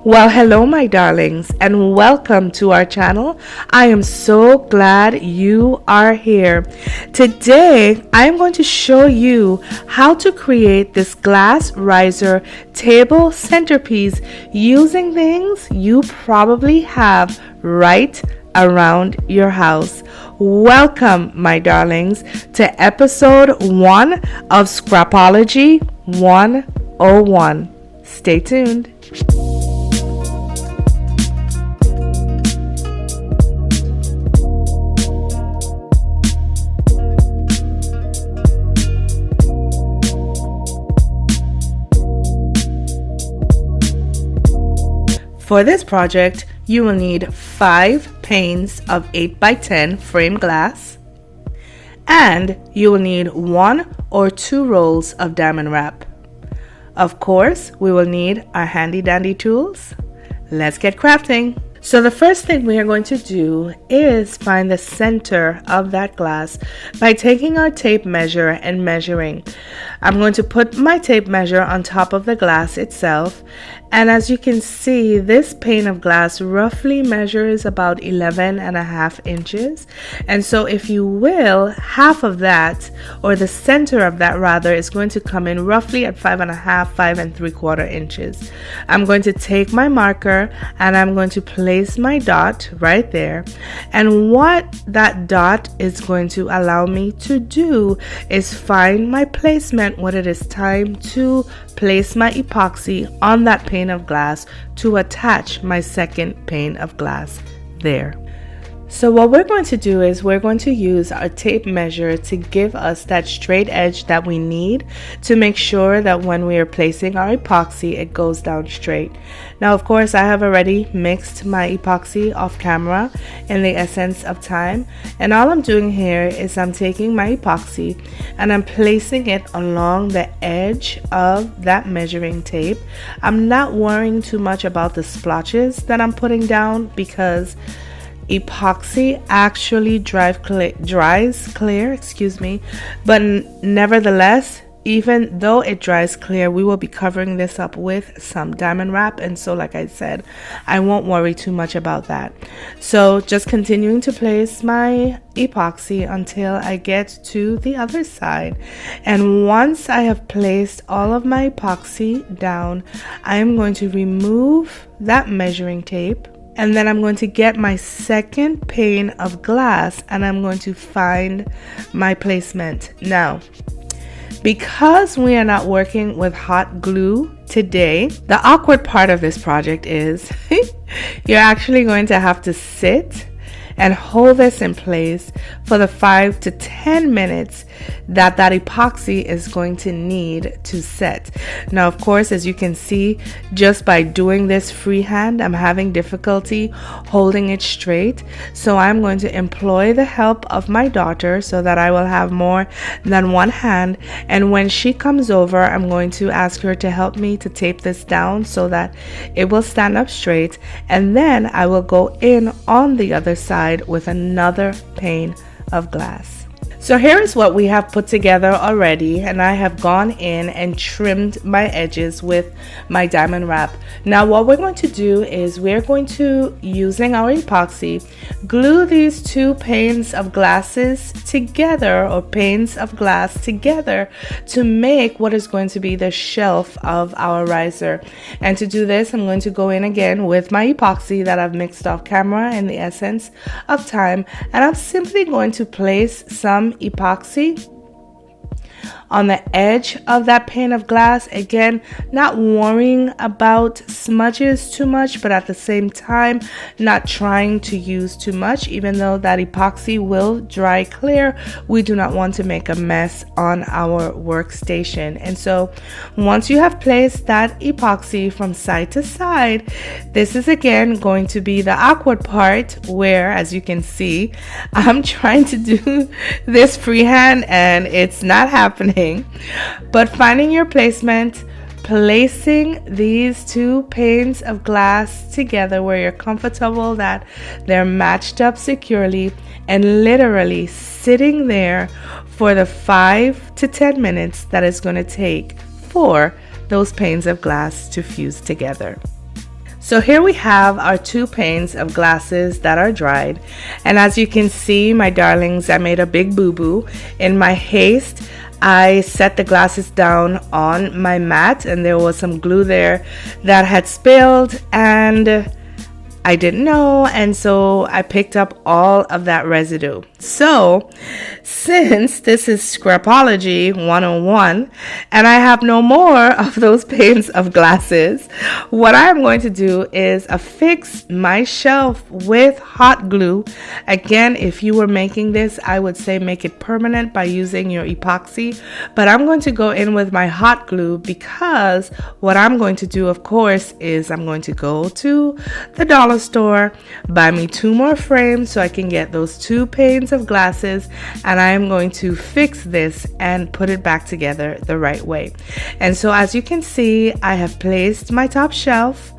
Well, hello, my darlings, and welcome to our channel. I am so glad you are here. Today, I am going to show you how to create this glass riser table centerpiece using things you probably have right around your house. Welcome, my darlings, to episode 1 of Scrapology 101. Stay tuned. For this project, you will need 5 panes of 8x10 frame glass, and you will need 1 or 2 rolls of diamond wrap. Of course, we will need our handy dandy tools. Let's get crafting. So the first thing we are going to do is find the center of that glass by taking our tape measure and measuring. I'm going to put my tape measure on top of the glass itself, and as you can see, this pane of glass roughly measures about 11.5 inches. And so if you will, half of that, or the center of that rather, is going to come in roughly at 5.5, 5.75 inches. I'm going to take my marker and I'm going to place my dot right there. And what that dot is going to allow me to do is find my placement when it is time to place my epoxy on that pane of glass to attach my second pane of glass there. So what we're going to do is we're going to use our tape measure to give us that straight edge that we need to make sure that when we are placing our epoxy, it goes down straight. Now, of course, I have already mixed my epoxy off camera in the essence of time. And all I'm doing here is I'm taking my epoxy and I'm placing it along the edge of that measuring tape. I'm not worrying too much about the splotches that I'm putting down because epoxy actually dries clear, but nevertheless, even though it dries clear, we will be covering this up with some diamond wrap, and so like I said, I won't worry too much about that. So just continuing to place my epoxy until I get to the other side, and once I have placed all of my epoxy down, I am going to remove that measuring tape. And then I'm going to get my second pane of glass and I'm going to find my placement. Now, because we are not working with hot glue today, the awkward part of this project is you're actually going to have to sit and hold this in place for the 5 to 10 minutes that epoxy is going to need to set. Now, of course, as you can see, just by doing this freehand, I'm having difficulty holding it straight. So I'm going to employ the help of my daughter so that I will have more than one hand. And when she comes over, I'm going to ask her to help me to tape this down so that it will stand up straight. And then I will go in on the other side with another pane of glass. So here is what we have put together already, and I have gone in and trimmed my edges with my diamond wrap. Now what we're going to do is we're going to, using our epoxy, glue these 2 panes of glasses together, or panes of glass together, to make what is going to be the shelf of our riser. And to do this, I'm going to go in again with my epoxy that I've mixed off camera in the essence of time, and I'm simply going to place some epoxy on the edge of that pane of glass. Again, not worrying about smudges too much, but at the same time not trying to use too much. Even though that epoxy will dry clear, we do not want to make a mess on our workstation. And so once you have placed that epoxy from side to side, this is again going to be the awkward part where, as you can see, I'm trying to do this freehand and it's not happening. But finding your placement, placing these 2 panes of glass together where you're comfortable that they're matched up securely, and literally sitting there for the 5 to 10 minutes that it's going to take for those panes of glass to fuse together. So here we have our 2 panes of glasses that are dried, and as you can see, my darlings, I made a big boo-boo. In my haste, I set the glasses down on my mat and there was some glue there that had spilled, and I didn't know, and so I picked up all of that residue. So, since this is Scrapology 101 and I have no more of those panes of glasses, what I'm going to do is affix my shelf with hot glue. Again, if you were making this, I would say make it permanent by using your epoxy, but I'm going to go in with my hot glue because what I'm going to do, of course, is I'm going to go to the dollar store, buy me 2 more frames so I can get those 2 panes of glasses, and I am going to fix this and put it back together the right way. And so as you can see, I have placed my top shelf.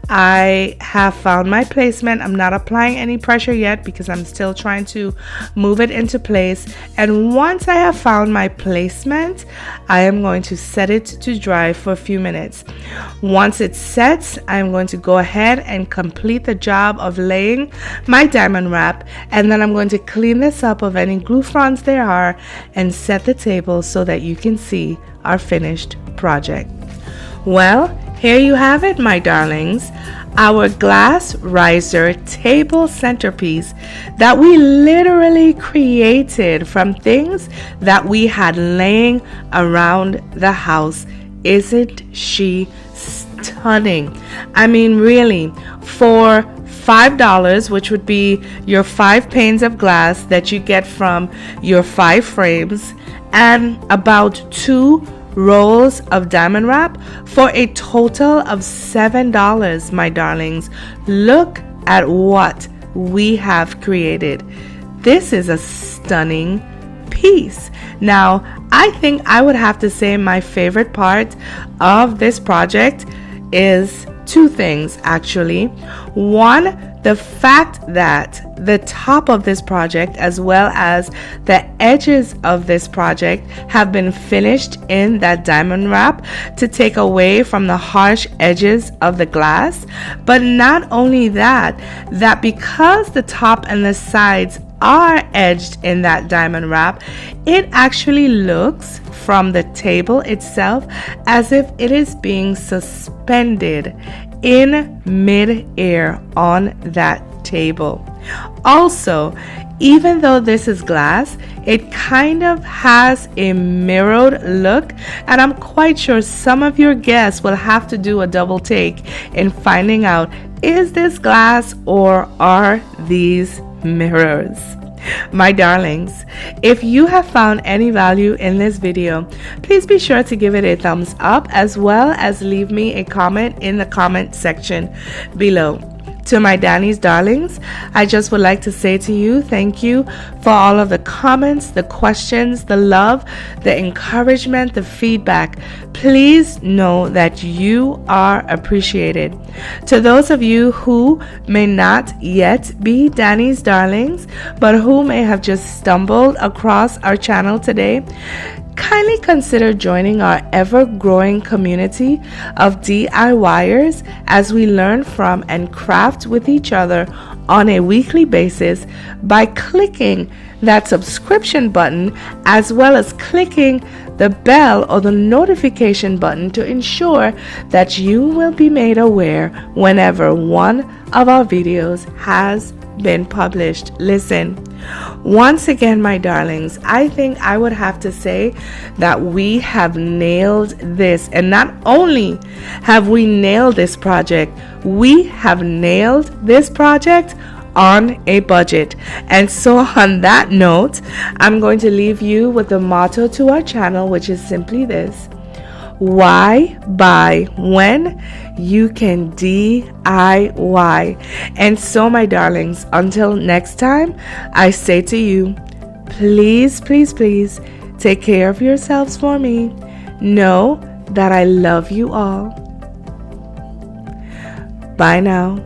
I have found my placement. I'm not applying any pressure yet because I'm still trying to move it into place, and once I have found my placement, I am going to set it to dry for a few minutes. Once it sets, I'm going to go ahead and complete the job of laying my diamond wrap, and then I'm going to clean this up of any glue fronds there are and set the table so that you can see our finished project. Well, here you have it, my darlings, our glass riser table centerpiece that we literally created from things that we had laying around the house. Isn't she stunning? I mean, really, for $5, which would be your 5 panes of glass that you get from your 5 frames, and about 2 rolls of diamond wrap for a total of $7, my darlings. Look at what we have created. This is a stunning piece. Now, I think I would have to say my favorite part of this project is 2 things, actually. One, the fact that the top of this project as well as the edges of this project have been finished in that diamond wrap to take away from the harsh edges of the glass. But not only that, that because the top and the sides are edged in that diamond wrap, it actually looks from the table itself as if it is being suspended in mid-air on that table. Also, even though this is glass, it kind of has a mirrored look, and I'm quite sure some of your guests will have to do a double take in finding out, is this glass or are these mirrors? My darlings, if you have found any value in this video, please be sure to give it a thumbs up as well as leave me a comment in the comment section below. To my Danny's darlings, I just would like to say to you, thank you for all of the comments, the questions, the love, the encouragement, the feedback. Please know that you are appreciated. To those of you who may not yet be Danny's darlings, but who may have just stumbled across our channel today, kindly consider joining our ever-growing community of DIYers as we learn from and craft with each other on a weekly basis by clicking that subscription button as well as clicking the bell or the notification button to ensure that you will be made aware whenever one of our videos has been published. Listen, once again, my darlings, I think I would have to say that we have nailed this, and not only have we nailed this project, we have nailed this project on a budget. And so on that note, I'm going to leave you with the motto to our channel, which is simply this: why buy when you can DIY? And so, my darlings, until next time, I say to you, please, please, please take care of yourselves for me. Know that I love you all. Bye now.